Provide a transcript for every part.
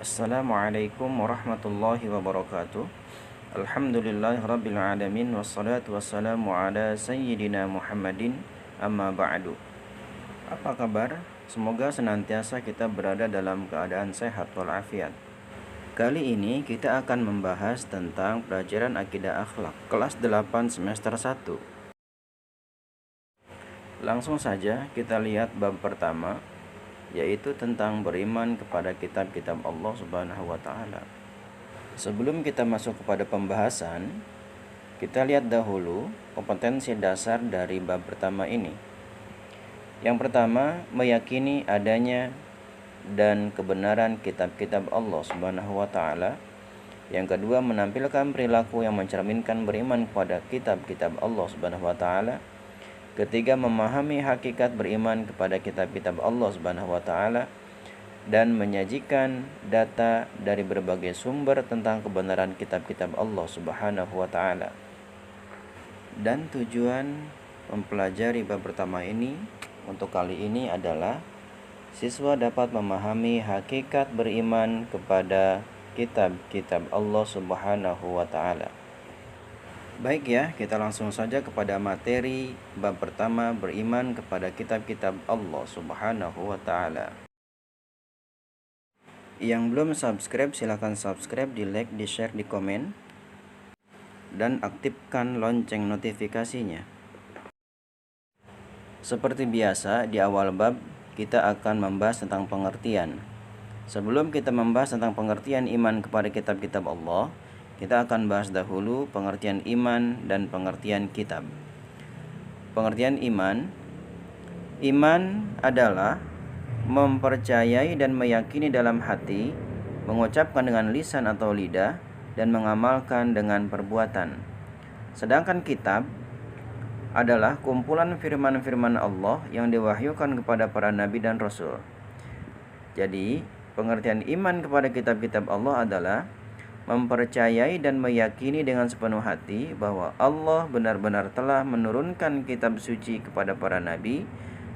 Assalamualaikum warahmatullahi wabarakatuh. Alhamdulillahirabbil alamin wassalatu wassalamu ala sayyidina Muhammadin amma ba'du. Apa kabar? Semoga senantiasa kita berada dalam keadaan sehat walafiat. Kali ini kita akan membahas tentang pelajaran akidah akhlak kelas 8 semester 1. Langsung saja kita lihat bab pertama, yaitu tentang beriman kepada kitab-kitab Allah Subhanahu wa taala. Sebelum kita masuk kepada pembahasan, kita lihat dahulu kompetensi dasar dari bab pertama ini. Yang pertama, meyakini adanya dan kebenaran kitab-kitab Allah Subhanahu wa taala. Yang kedua, menampilkan perilaku yang mencerminkan beriman kepada kitab-kitab Allah Subhanahu wa taala. Ketiga, memahami hakikat beriman kepada kitab-kitab Allah Subhanahu wa taala dan menyajikan data dari berbagai sumber tentang kebenaran kitab-kitab Allah Subhanahu wa taala. Dan tujuan mempelajari bab pertama ini untuk kali ini adalah siswa dapat memahami hakikat beriman kepada kitab-kitab Allah Subhanahu wa taala. Baik ya, kita langsung saja kepada materi bab pertama, beriman kepada kitab-kitab Allah Subhanahu wa taala. Yang belum subscribe silahkan subscribe, di like, di share, di komen, dan aktifkan lonceng notifikasinya. Seperti biasa, di awal bab kita akan membahas tentang pengertian. Sebelum kita membahas tentang pengertian iman kepada kitab-kitab Allah, kita akan bahas dahulu pengertian iman dan pengertian kitab. Pengertian iman. Iman adalah mempercayai dan meyakini dalam hati, mengucapkan dengan lisan atau lidah, dan mengamalkan dengan perbuatan. Sedangkan kitab adalah kumpulan firman-firman Allah yang diwahyukan kepada para nabi dan rasul. Jadi, pengertian iman kepada kitab-kitab Allah adalah mempercayai dan meyakini dengan sepenuh hati bahwa Allah benar-benar telah menurunkan kitab suci kepada para nabi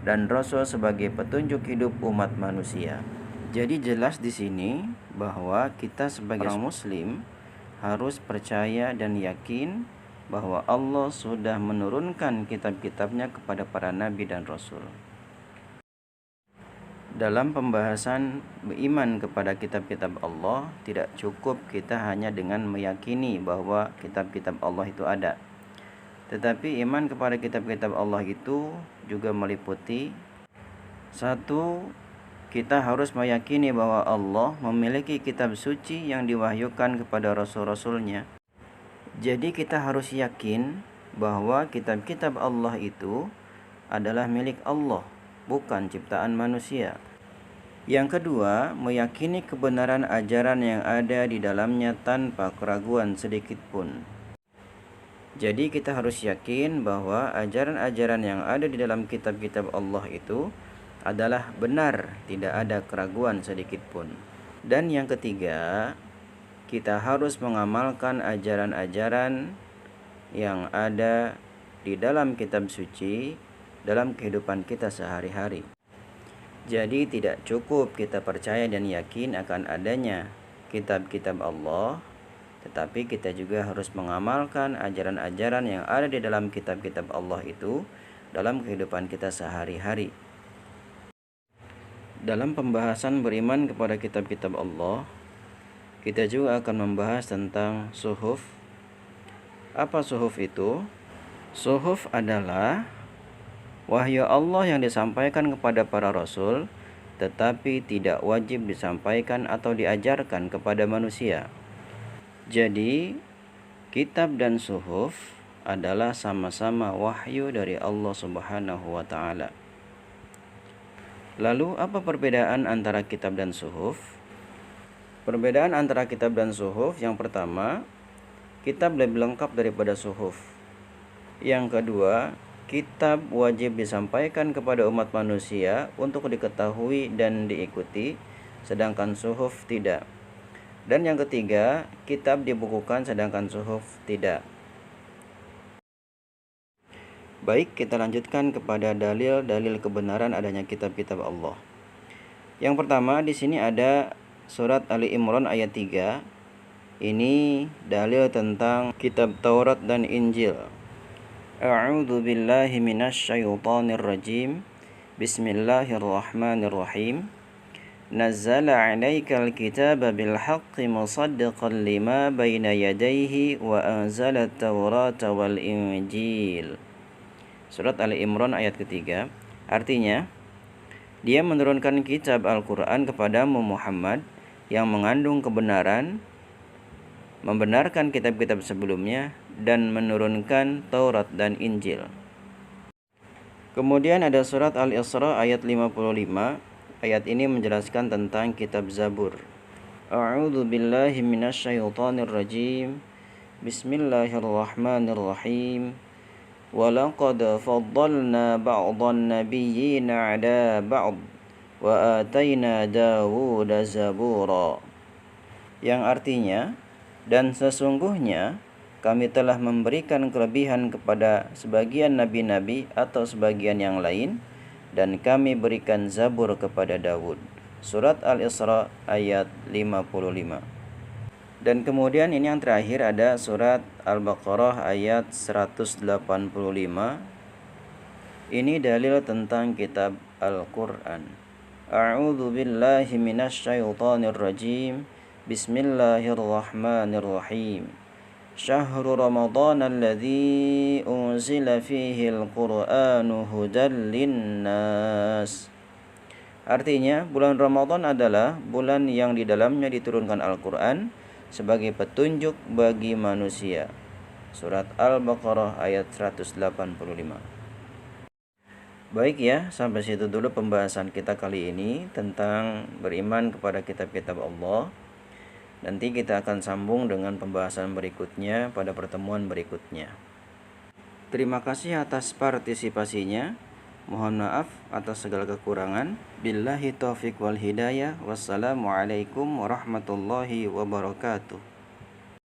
dan rasul sebagai petunjuk hidup umat manusia. Jadi jelas di sini bahwa kita sebagai orang muslim harus percaya dan yakin bahwa Allah sudah menurunkan kitab-kitabnya kepada para nabi dan rasul. Dalam pembahasan beriman kepada kitab-kitab Allah, tidak cukup kita hanya dengan meyakini bahwa kitab-kitab Allah itu ada. Tetapi iman kepada kitab-kitab Allah itu juga meliputi satu, kita harus meyakini bahwa Allah memiliki kitab suci yang diwahyukan kepada rasul-rasulnya. Jadi kita harus yakin bahwa kitab-kitab Allah itu adalah milik Allah, bukan ciptaan manusia. Yang kedua, meyakini kebenaran ajaran yang ada di dalamnya tanpa keraguan sedikit pun. Jadi kita harus yakin bahwa ajaran-ajaran yang ada di dalam kitab-kitab Allah itu adalah benar, tidak ada keraguan sedikit pun. Dan yang ketiga, kita harus mengamalkan ajaran-ajaran yang ada di dalam kitab suci dalam kehidupan kita sehari-hari. Jadi tidak cukup kita percaya dan yakin akan adanya kitab-kitab Allah, tetapi kita juga harus mengamalkan ajaran-ajaran yang ada di dalam kitab-kitab Allah itu dalam kehidupan kita sehari-hari. Dalam pembahasan beriman kepada kitab-kitab Allah, kita juga akan membahas tentang suhuf. Apa suhuf itu? Suhuf adalah wahyu Allah yang disampaikan kepada para rasul, tetapi tidak wajib disampaikan atau diajarkan kepada manusia. Jadi, kitab dan suhuf adalah sama-sama wahyu dari Allah Subhanahu wa taala. Lalu, apa perbedaan antara kitab dan suhuf? Perbedaan antara kitab dan suhuf, yang pertama, kitab lebih lengkap daripada suhuf. Yang kedua, kitab wajib disampaikan kepada umat manusia untuk diketahui dan diikuti, sedangkan suhuf tidak. Dan yang ketiga, kitab dibukukan sedangkan suhuf tidak. Baik, kita lanjutkan kepada dalil-dalil kebenaran adanya kitab-kitab Allah. Yang pertama, di sini ada surat Ali Imran ayat 3. Ini dalil tentang kitab Taurat dan Injil. A'udzu billahi minasyaitonir rajim. Bismillahirrahmanirrahim. Nazzala 'alaikal kitaba bil haqqi musaddiqan lima baina yadayhi wa anzala at-taurata wal injil. Surat Ali Imran ayat ketiga. Artinya, Dia menurunkan kitab Al-Quran kepadamu Muhammad yang mengandung kebenaran, membenarkan kitab-kitab sebelumnya, dan menurunkan Taurat dan Injil. Kemudian ada surat Al-Isra ayat 55. Ayat ini menjelaskan tentang kitab Zabur. A'udzu billahi minasyaitonir rajim. Bismillahirrahmanirrahim. وَلَقَدْ فَضَّلْنَا بَعْضَ النَّبِيِّينَ عَلَى بَعْضٍ وَآتَيْنَا دَاوُودَ زَبُورًا. Yang artinya, dan sesungguhnya kami telah memberikan kelebihan kepada sebagian nabi-nabi atau sebagian yang lain, dan kami berikan Zabur kepada Daud. Surat Al-Isra ayat 55. Dan kemudian ini yang terakhir ada surat Al-Baqarah ayat 185. Ini dalil tentang kitab Al-Quran. A'udzu billahi minasyaitonir rajim. Bismillahirrahmanirrahim. Syahrul Ramadan alladzi unzila fihi al-Qur'anu hudan linnas. Artinya, bulan Ramadan adalah bulan yang di dalamnya diturunkan Al-Quran sebagai petunjuk bagi manusia. Surat Al-Baqarah ayat 185. Baik ya, sampai situ dulu pembahasan kita kali ini tentang beriman kepada kitab-kitab Allah. Nanti kita akan sambung dengan pembahasan berikutnya pada pertemuan berikutnya. Terima kasih atas partisipasinya. Mohon maaf atas segala kekurangan. Billahi taufiq wal hidayah. Wassalamualaikum warahmatullahi wabarakatuh.